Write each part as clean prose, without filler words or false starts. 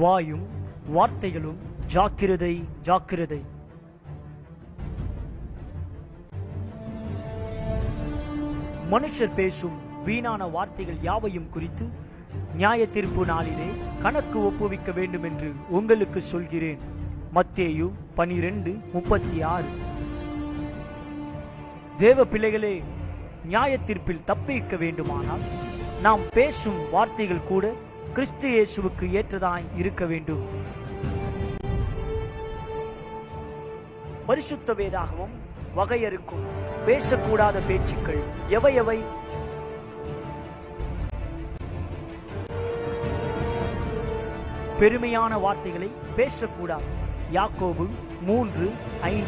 வாயும் வார்த்தைகளும் ஜாக்கிரதை ஜாக்கிரதை. மனுஷர் பேசும் வீணான வார்த்தைகள் யாவையும் குறித்து நியாய தீர்ப்பு நாளிலே கணக்கு ஒப்புவிக்க வேண்டும் என்று உங்களுக்கு சொல்கிறேன். மத்தேயு 12:36. தேவ பிள்ளைகளே, நியாய தீர்ப்பில் தப்பிக்க வேண்டுமானால் நாம் பேசும் வார்த்தைகள் கூட கிறிஸ்து இயேசுவுக்கு ஏற்றதாய் இருக்க வேண்டும். பரிசுத்த வேதாகமம் வகையறுக்கும் பேசக்கூடாத பேச்சுக்கள் எவை? பெருமையான வார்த்தைகளை பேசக்கூடாது. யாக்கோபு 3:5.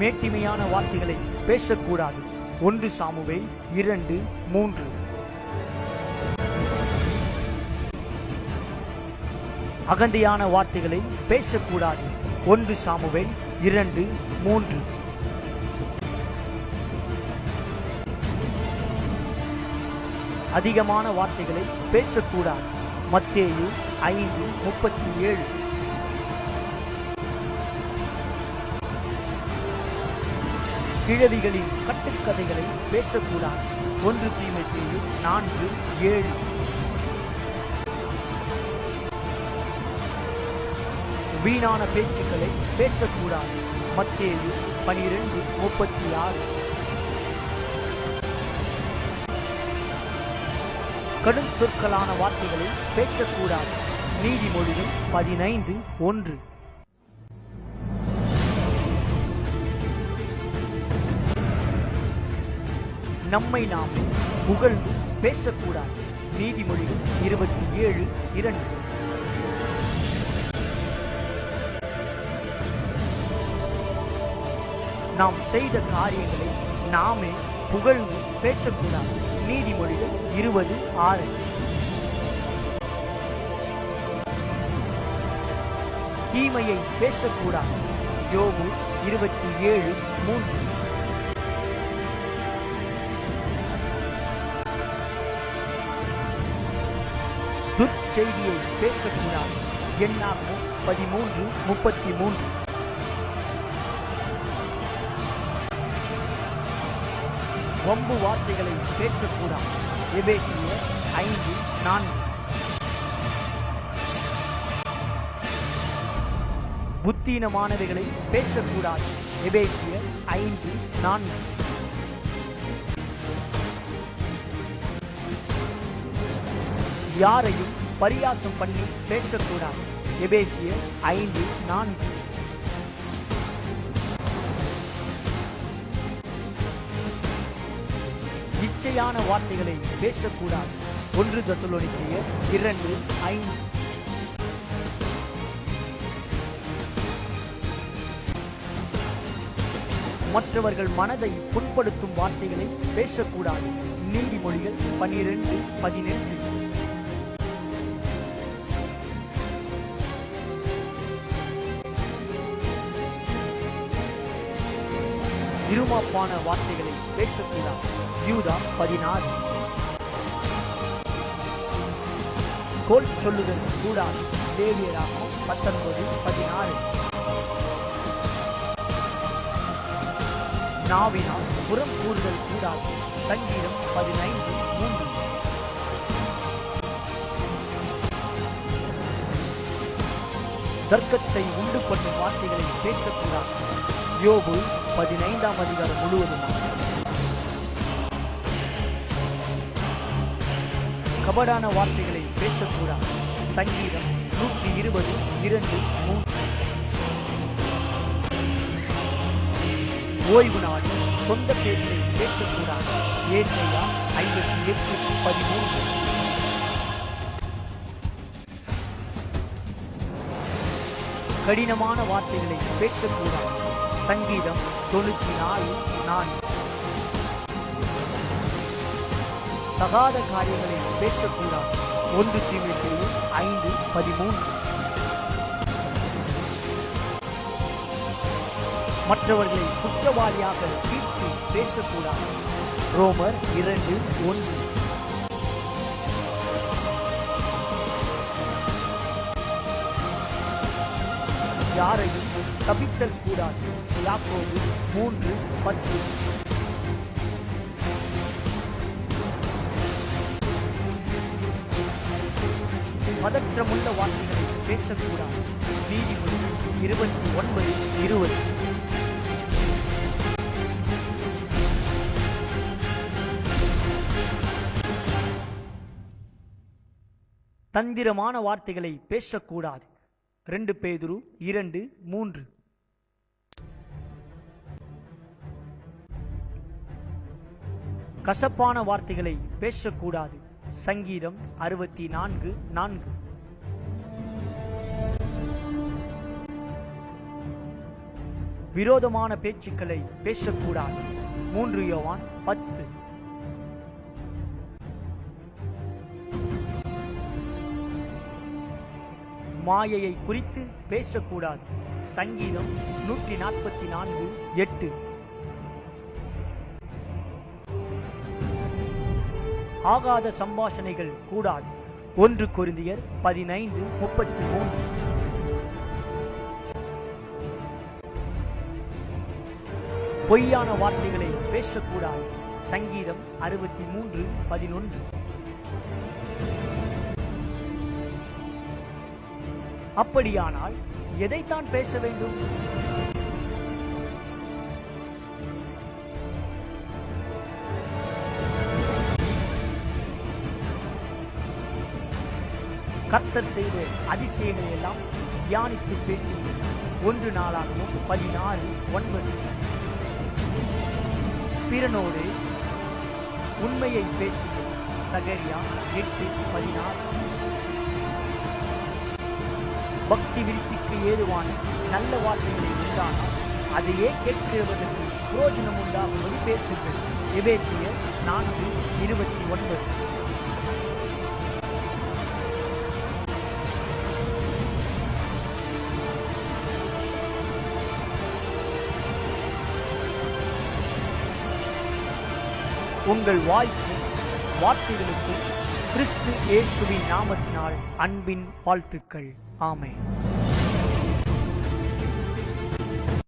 மேட்டிமையான வார்த்தைகளை பேசக்கூடாது. 1 சாமுவேல் 2:3. அகந்தையான வார்த்தைகளை பேசக்கூடாது. 1 சாமுவேல் 2:3. அதிகமான வார்த்தைகளை பேசக்கூடாது. மத்தேயு 5:37. கிழவிகளின் கட்டுக்கதைகளை பேசக்கூடாது. 1 தீமோத்தேயு 4:7. வீணான பேச்சுக்களை பேசக்கூடாது. மத்தேயு 12:36. கடும் சொற்களான வார்த்தைகளை பேசக்கூடாது. நீதிமொழிகள் 15:1. நம்மை நாமே புகழ்ந்து பேசக்கூடாது. நீதிமொழிகள் 27:2. நாம் செய்த காரியங்களை நாமே புகழ்ந்து பேசக்கூடாது. நீதிமொழிகள் 20:6. தீமையை பேசக்கூடாது. யோபு 27:3. துர்ச்செய்தியை பேசக்கூடாது. என்னாகும் 13:33. வம்பு வார்த்தைகளை பேசக்கூடாது. எபேசியர் 5:4. புத்தீனமானவைகளை பேசக்கூடாது. எபேசியர் 5:4. யாரையும் பரியாசம் பண்ணி பேசக்கூடாது. எபேசியர் 5:4. இச்சையான வார்த்தைகளை பேசக்கூடாது. 1 தெசலோனிக்கேயர் 2:5. மற்றவர்கள் மனதை புண்படுத்தும் வார்த்தைகளை பேசக்கூடாது. நீதிமொழிகள் 12:18. இருமாப்பான வார்த்தைகளை பேசக்கூடாது. யூதா 16. கோல் சொல்லுதல் கூடாது. லேவியராகமம் 19:16. நாவினால் புறம் கூறுதல் கூடாது. சங்கீதம் 15:3. தர்க்கத்தை உண்டு பண்ணும் வார்த்தைகளை பேசக்கூடாது. யோபு 15ஆம் அதிகாரம் முழுவதும். கபடான வார்த்தைகளை பேசக்கூடாது. சங்கீதம் 120:2-3. ஓய்வு நாள் சொந்த பேர்களை பேசக்கூடாது. ஏசாயா 58:13. கடினமான வார்த்தைகளை பேசக்கூடாது. சங்கீதம் 94:4. தகாத காரியங்களை பேசக்கூடாது. 1 தீமோத்தேயு 5:13. மற்றவர்களை குற்றவாளியாக தீர்த்து பேசக்கூடாது. ரோமர் 2:1. யாரையும் சபித்தல் கூடாது. யாக்கோபு 3:10. பதற்றமுள்ள வார்த்தைகளை பேசக்கூடாது. நீதிமொழிகள் 29:20. தந்திரமான வார்த்தைகளை பேசக்கூடாது. 2 பேதுரு 2:3. கசப்பான வார்த்தைகளை பேசக்கூடாது. சங்கீதம் 64:4. விரோதமான பேச்சுக்களை பேசக்கூடாது. 3 யோவான் 10. மாயையை குறித்து பேசக்கூடாது. சங்கீதம் 144:8. ஆகாத சம்பாஷணைகள் கூடாது. 1 கொரிந்தியர் 15:33. பொய்யான வார்த்தைகளை பேசக்கூடாது. சங்கீதம் 63:11. அப்படியானால் எதைத்தான் பேச வேண்டும்? கர்த்தர் செய்த அதிசயங்களை எல்லாம் தியானித்து பேசுங்கள். 1 நாளாகவும் 16:9. பிறனோடு உண்மையை பேசுங்கள். சகரியா 8:16. பக்தி விருத்திக்கு ஏதுவான நல்ல வார்த்தைகளை உண்டானால் அதையே கேட்கிறவர்களுக்கு புரோஜனம் உண்டாகும்படி பேசுங்கள். எபேசியர் 4:29. உங்கள் வாய்க்கும் வார்த்தைகளுக்கும் கிறிஸ்து இயேசுவின் நாமத்தினால் அன்பின் வாழ்த்துக்கள். ஆமென்.